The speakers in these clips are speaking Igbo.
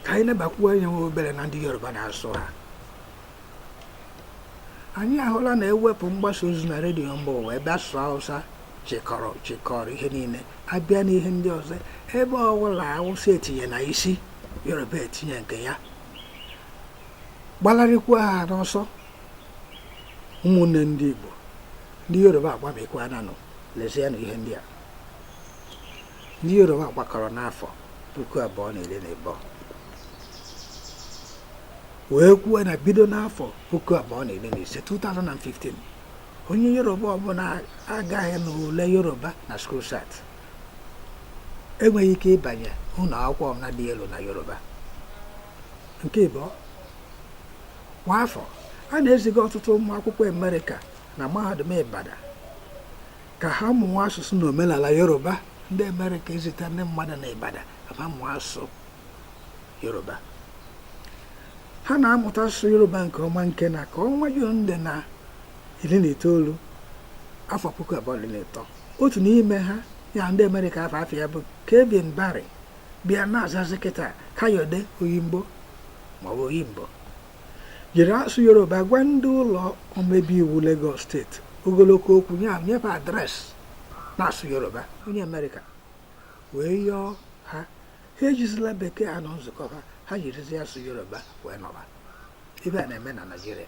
ka anyị nebakwa anya nwe obere na ndị Yoruba na-asụ ha. Anyị ahụla na ewepụ mgbasa ozi na redio mba ụwa ebe asụsụ Hausa chịkọrọ ihe niile, abịa n'ihe ndị ọzọ ebe ọbụla Hausa etinye na isi, Yoruba etinye nke ya, gbalarịkwa ha n'ọsọ. Ụmụnne ndị Igbo, ndị Yoruba agbamikwa nanụ, lezienụ ihe ndị a. Ndị Yoruba gbakọrọ n'afọ 2012 wee kwuo na bido n'afọ 2015 2015 onye Yoruba ọbụla agaghị n'ule Yoruba na school sat enweghị ike ịbanye ụlọ akwụkwọ ọbụla dị elu na Yoruba. Nke ịbụọ, kwa afọ a na-eziga ọtụtụ ụmụ akwụkwọ Amerịka na mahadum Ibadan ka ha mụọ asụsụ na omenala Yoruba. Ndị Amerịka ezite ndị mmadụ na Ibadan ka ha mụọ asụsụ Yoruba. Ha na-amụta asụsụ Yoruba nke ọma nke na ka ọnwa Juun dị na 19 afọ 2013 otu n'ime ha ya ndị Amerịka afọ ya bụ Kevin Barry bịa na-azazi kịta Kayode Oyimbo maọbụ Oyimbo jiri asụsụ Yoruba gwa ndị ụlọ omebe iwu Lagos steeti ogologo okwu nyefe adreesị na-asụ Yoruba. Onye Amerịka wee yọọ ha ejizila bekee ha nọ nzukọ ha jirizi asụ Yoruba wee nọba. Ibe a na-eme na Naịjirịa.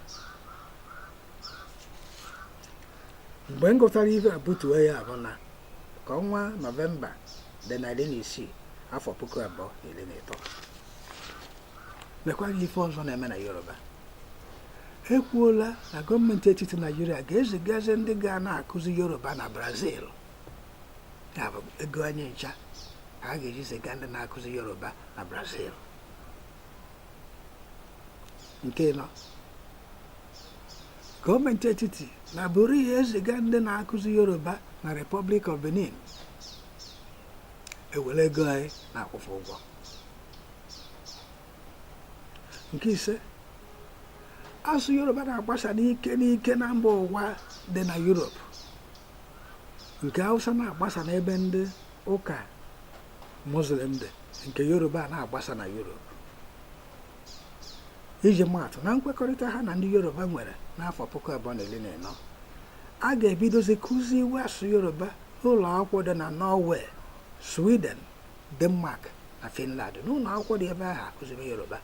Mgbe m gụtara ibe a butuo ya bụ na ka ọnwa Nọvemba dị na 16 afọ 2013 mekwara ife ọzọ na-eme na Yoruba. Ekwuola na gọọmenti etiti Naịjirịa ga-ezigazi ndị ga na-akụzi Yoruba na Brazil. Ya bụ ego anyị ncha ha ga-eji ziga ndị na-akụzi Yoruba na Brazil. Nke nọ, gọọmenti etiti na-bụrụ ihe eziga ndị na-akụzi Yoruba na Republic of Benin. Ewere ego anyị na-akwụfụ ụgwọ. Nke ise, asụsụ Yoruba na-agbasa n'ike na mba ụwa dị na Europe. Nke Hausa na-agbasa n'ebe ndị ụka Muslim dị, nke Yoruba na-agbasa na Europe. Iji maatụ, na nkwekọrịta ha na ndị Yoruba nwere n'afọ 2014 a ga-ebidozi kụzi iwu asụsụ Yoruba ụlọ akwụkwọ dị na Norway, Sweden, Denmark na Finland. N'ụlọ akwụkwọ dị ebe ahụ akụzibe Yoruba.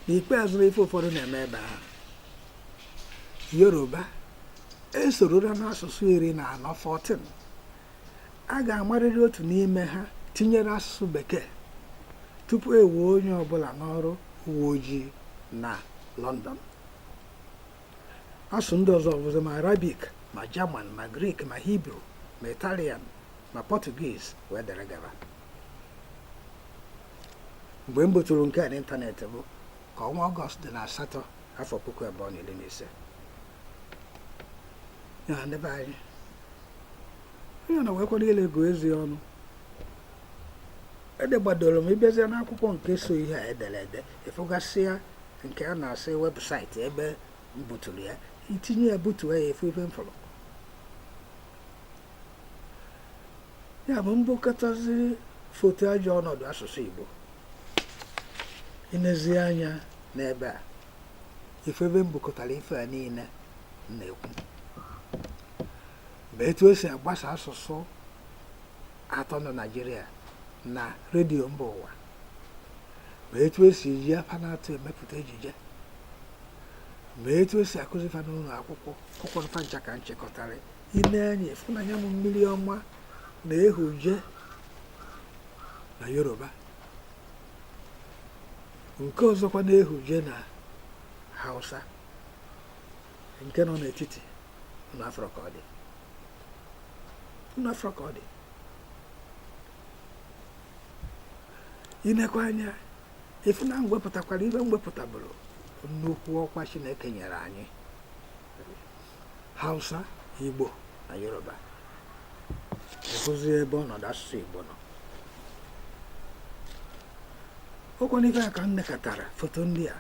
N'ikpeazụ ife ụfọdụ na-eme ebe ahụ, Yoruba esorora n'asụsụ 14. A ga-amarịrị otu n'ime ha tinyere asụsụ Bekee tupu ewee onye ọbụla n'ọrụ uwe ojii na London. Asụsụ ndị ọzọ bụzi ma Arabic, ma German, ma Greek, ma Hebrew, ma Italian, ma Portuguese wee dere gaba. Mgbe m buturu nke a n'ịntanetị bụ ka ọnwa Ọgọst dị na 8 afọ 2015. Ya ndị be anyị, onye na wekwara ile ego ezi ọnụ edegbadoro m ịbịazie n'akwụkwọ nke so ihe a edere ede ịfụgasịa nke a na-asị webụsaịtị ebe m buturu ya, itinye ya butuo ya efu ife mfọrọ. Ya bụ mbukọtazi foto Ajo Ọnọdụ Asụsụ Igbo. Inezi anya n'ebe a ife ebe mbukọtara ife a niile na-ekwu bụ etu esi agbasa asụsụ 3 na Naịjirịa na redio mba ụwa, ma etu esi eji afa na-atụ emepụta ejije, ma etu esi akụzifa n'ụlọ akwụkwọ nfa ncha ka nchịkọtara. Ine anya ịfụnanya m mmiri ọma na ehuje na Yoruba, nke ọzọkwa na ehuje na Hausa, nke nọ n'etiti ụlọ Afro ka ọ dị. Inekwa anya efu na mwepụtakwara ibe mwepụtabụrụ nnukwu ọkwa Chineke nyere anyị, Hausa, Igbo na Yoruba. Ekụzi ebe ọnọdụ asụsụ Igbo nọ. Okwu a ka m nekọtara foto ndị a,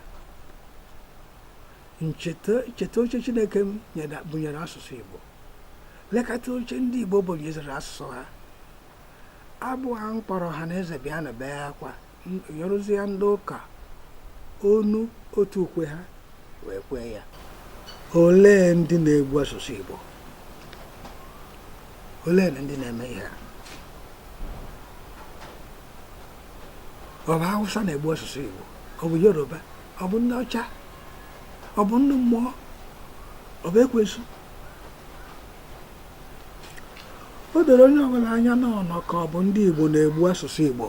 ncheta oche Chineke bunyere asụsụ Igbo, lekọta oche ndị Igbo bụnyezere asụsụ ha abụ ha mkpọrọ ha na eze bịa na bee akwa yorụzie ndị ụka onu otu ukwe ha wee kwee ya. Olee ndị na-egbu asụsụ Igbo? Olee ndị na-eme ihe a? Ọ bụ Hausa na-egbu asụsụ Igbo? Ọ bụ Yoruba? Ọ bụ ndị ọcha? Ọ bụ ndị mmụọ? Ọ bụ ekwensu? O doro onye ọbụla anya n'ọnọ ka ọ bụ ndị Igbo na-egbu asụsụ Igbo.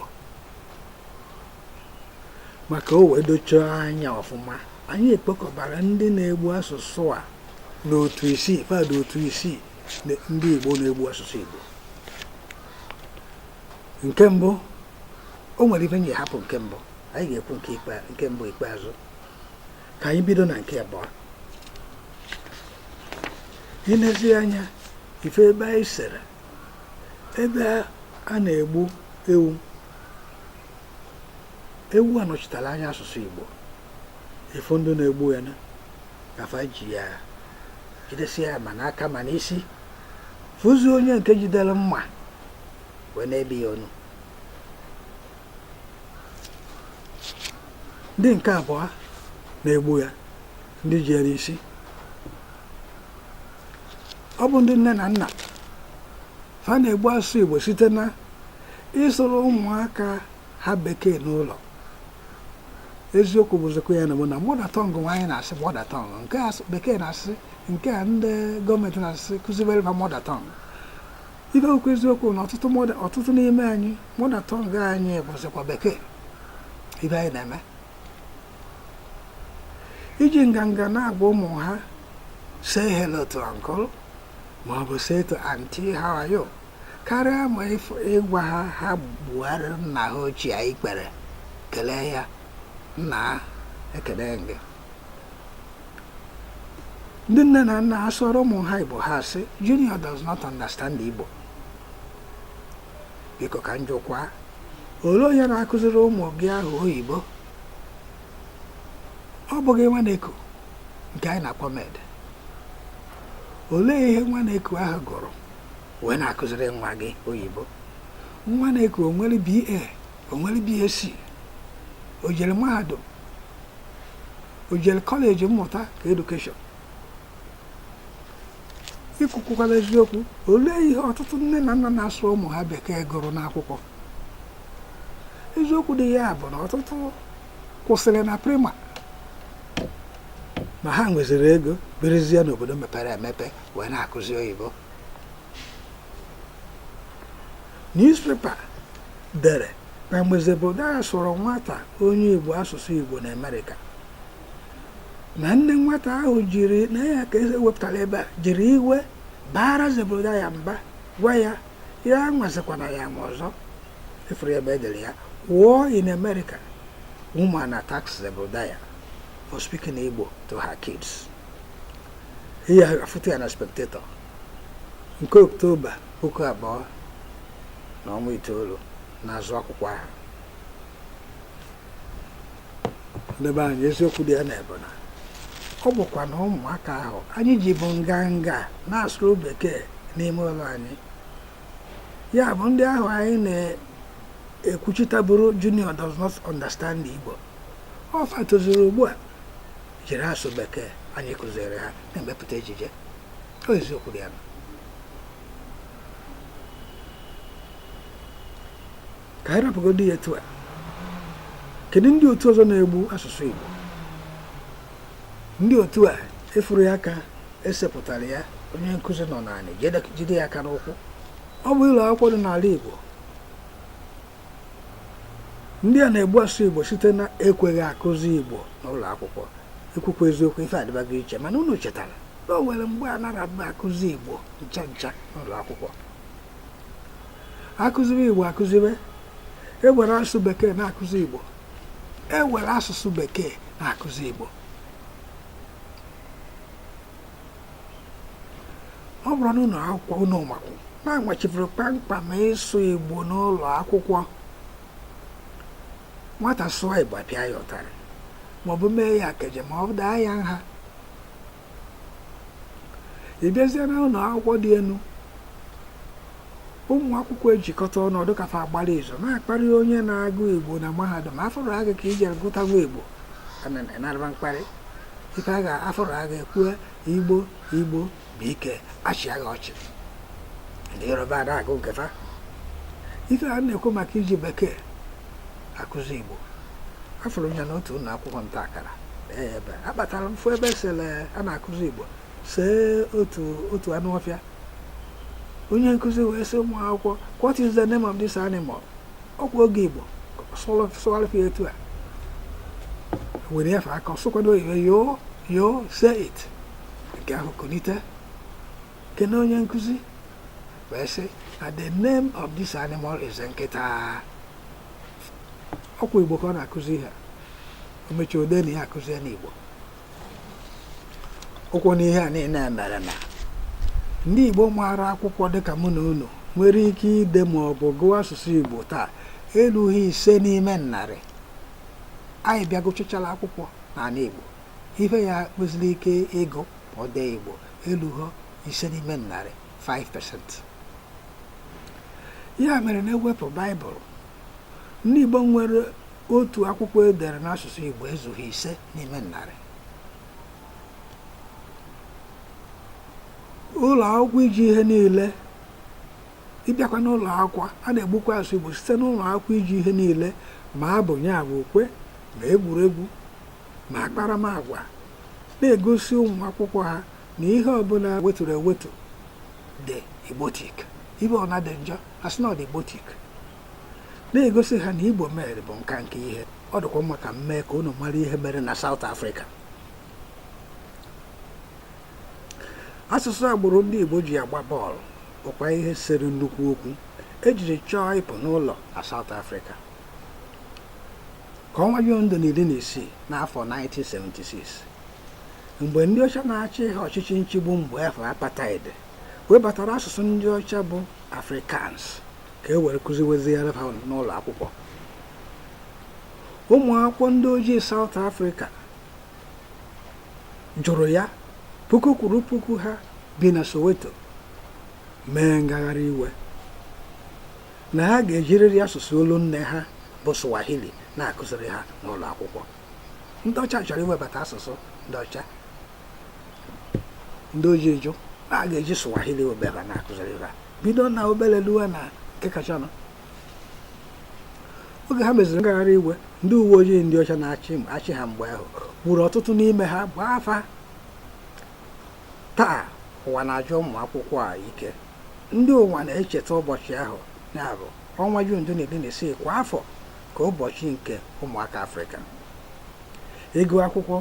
Maka o wee dochaa anya ọfụma, anyị ekpokọbara ndị na-egbu asụsụ a n'otu isii, fadụ otu isii ndị Igbo na-egbu asụsụ Igbo. Nke mbụ, o nwere ife nye hapụ nke mbụ, anyị ga-ekwu nke mbụ ikpeazụ. Ka anyị bido na nke abụọ. Inezi anya ife ebe anyị sere, ebe a na-egbu ewu, ewu anọchitela anya asụsụ Igbo. Ifo ndị na-egbu ya na kafa ji ya jidesi ya ma n'aka ma n'isi, fụzi onye nke jidere mma wee na-ebi ya ọnụ. Ndị nke abụọ na-egbu ya, ndị jere isi. Ọ bụ ndị nne na nna fa na-egbu asụsụ Igbo site na ịsụrụ ụmụaka ha bekee n'ụlọ. Eziokwu bụzikwa ya na bụ na mother tongue nwaanyị na-asị mother tongue, nke a bekee na-asị, nke a ndị gọọmenti na-asị kụziwere ha mother tongue. Ife okwu eziokwu na ọtụtụ n'ime anyị mother tongue anyị bụzikwa bekee. Ife anyị na-eme iji nganga na-agwa ụmụ ha say hello to uncle ma ọ bụ say to auntie how are you, karịa ma ịgwa ha ha gbuara nna ha ochie anyị kpere kelee ya, nna ekele gị. Ndị nne na nna asọrọ ụmụ ha Igbo ha sị Junior does not understand Igbo. Biko ka njụkwa, olee onye na-akụziri ụmụ gị ahụ oyibo? Ọ bụghị Nwaneku nke anyị na-akpọ med? Olee ihe Nwaneku ahụ gụrụ wee na-akụziri nwa gị oyibo? Nwaneku o nwere BA, o nwere BSc, o jere mahadum, o jere kọleji mmụta ka edukeshọn? Ikwukwala eziokwu, olee ihe ọtụtụ nne na nna na-asụ ụmụ ha bekee gụrụ n'akwụkwọ? Eziokwu dị ya bụ na ọtụtụ kwụsịrị na prima, ma ha nweziri ego birizie n'obodo mepere emepe wee na-akụzi oyibo. Newspaper dere na mgbe Zebụdaya sụrụ nwata onye Igbo asụsụ Igbo na Amerịka, na nne nwata ahụ jiri na ya ka ewepụtara ebe a jiri iwe baara Zebụdaya mba, gwa ya ya nwazikwana ya ma ọzọ. Efere ebe edere ya war in America, woman attacks Zebụdaya for speaking Igbo to her kids. Ihe afụta ya na Spectator nke Oktoba 2019 na-azụ akwụkwọ ahụ. Ndebe anyị, eziokwu dị ya na Ebona, ọ bụkwa na ụmụaka ahụ anyị ji bụ nganga na-asụrụ bekee n'ime ụlọ anyị. Ya bụ ndị ahụ anyị na-ekwuchitaburu Junior does not understand Igbo. Ọ fatozuru ugbu a jiri asụ bekee anyị kụziri ha na-emepụta ejije. Ọ eziokwu dị ya. Ka anyị rapụgodo ya etu a, kedu ndị otu ọzọ na-egbu asụsụ Igbo? Ndị otu a efuru ya aka esepụtara ya, onye nkụzi nọ naanị jide ya aka n'ụkwụ. Ọ bụ ụlọ akwụkwọ dị n'ala Igbo. Ndị a na-egbu asụsụ Igbo site na ekweghị akụzi Igbo n'ụlọ akwụkwọ. Ekwukwa eziokwu, ife adịbago iche, mana unu chetara na o nwere mgbe a nara akụzi Igbo ncha n'ụlọ akwụkwọ. Akụziwe Igbo akụziwe, ewere asụsụ bekee na-akụzi Igbo, ewere asụsụ bekee na-akụzi Igbo. Ọ bụrụ na ụlọ akwụkwọ unu makwụ na-amachiburu kpamkpam ịsụ Igbo n'ụlọ akwụkwọ, nwata sụọ Igbo apịa ya ụtarị maọbụ mee ya akeje ma ọ daa ya nha. Ị bịazie na ụlọ akwụkwọ dị elu, ụmụ akwụkwọ ejikọta ọnọdụ kafa agbara izu na-akparị onye na-agụ Igbo na mahadum afọrọ aga ka ije gụtanwu Igbo naraba mkparị ife a ga-afọrọ aga ekwue Igbo Igbo bụ ike achịa gị ọchị ndị Yoruba ada agụ nkefa ife a na-ekwu maka iji bekee akụzi Igbo afọrọ ya n'otu ụlọ akwụkwọ nta akara ebe akpatara mfụ ebe sele a na-akụzi Igbo see otu anụ ọfịa onye nkụzi wee sị ụmụ akwụkwọ what is the name of this animal ọkwa oge Igbo sụgharịfụ etu a were efe aka ọsụkwado oyibo yo say it nke ahụ kunite kene onye nkụzi wee sị na the name of this animal is nkịta ọkwa Igbo ka ọ na-akụzi ha o mechie ode na ihe akụzi n'Igbo ụkwụ n'ihe a niile mere na ndị Igbo maara akwụkwọ dịka mụ na unu nwere ike ide ma ọ bụ gụọ asụsụ Igbo taa erughị 5 n'ime 100. Anyị bịa gụchachala akwụkwọ n'ala Igbo ife ya kwesịrị ike ịgụ ọ dee Igbo erughị 5 n'ime 100, 5%. Ya mere na-ewepụ Baịbụl ndị Igbo nwere otu akwụkwọ edere n'asụsụ Igbo ezughị 5 n'ime 100. Ụlọ akwụkwọ iji ihe niile ịbịakwa n'ụlọ akwụkwọ a na-egbukwa asụsụ Igbo site n'ụlọ akwụkwọ iji ihe niile ma abụ ya bụ ukwe ma egwuregwu ma akparamagwa na-egosi ụmụ akwụkwọ ha na ihe ọbụla wetụrụ ewetu dị Igbotik ibe ọna dị njọ asị na ọ dị Igbotik na-egosi ha na Igbo mere bụ nka nke ihe ọ dịkwa mma ka mmee ka unu mara ihe mere na South Africa. Asụsụ agbụrụ ndị Igbo ji agba bọọlụ bụkwa ihe sere nnukwu okwu ejiri chọọ ịpụ n'ụlọ na South Africa ka ọnwa Jun 16 n'afọ 1976 mgbe ndị ọcha na-achị ihe ọchịchị nchigbu mgbe afọ apartheid webatara asụsụ ndị ọcha bụ Afrikaans ka e were kụziweziere ha n'ụlọ akwụkwọ. Ụmụ akwụkwọ ndị ojii South Africa jụrụ ya puku kwuru puku ha bi na Soweto mee ngagharị iwe na ha ga-ejiriri asụsụ olu nne ha bụ Swahili na-akụziri ha n'ụlọ akwụkwọ. Ndị ọcha chọrọ iwebata asụsụ ndị ọcha, ndị ojii jụ a ga-eji Swahili webara na-akụziri ha bido na obere luwa na nke kachanụ. Oge ha meziri ngagharị iwe ndị uwe ojii ndị ọcha na-achị ha mgbe ahụ gburu ọtụtụ n'ime ha gbaa afa. Taa ụwa na-ajụ ụmụ akwụkwọ a ike. Ndị ụwa na-echeta ụbọchị ahụ ya bụ ọnwa Jun 16 kwa afọ ka ụbọchị nke ụmụaka Afrịka. Ịgụ akwụkwọ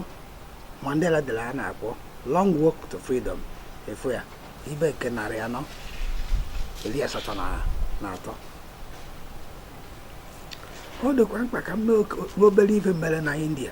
Mandela dere a na-akpọ Long Walk to Freedom efu ya ibe nke 483. Ọ dịkwa mkpa ka m mee obere ife mere na India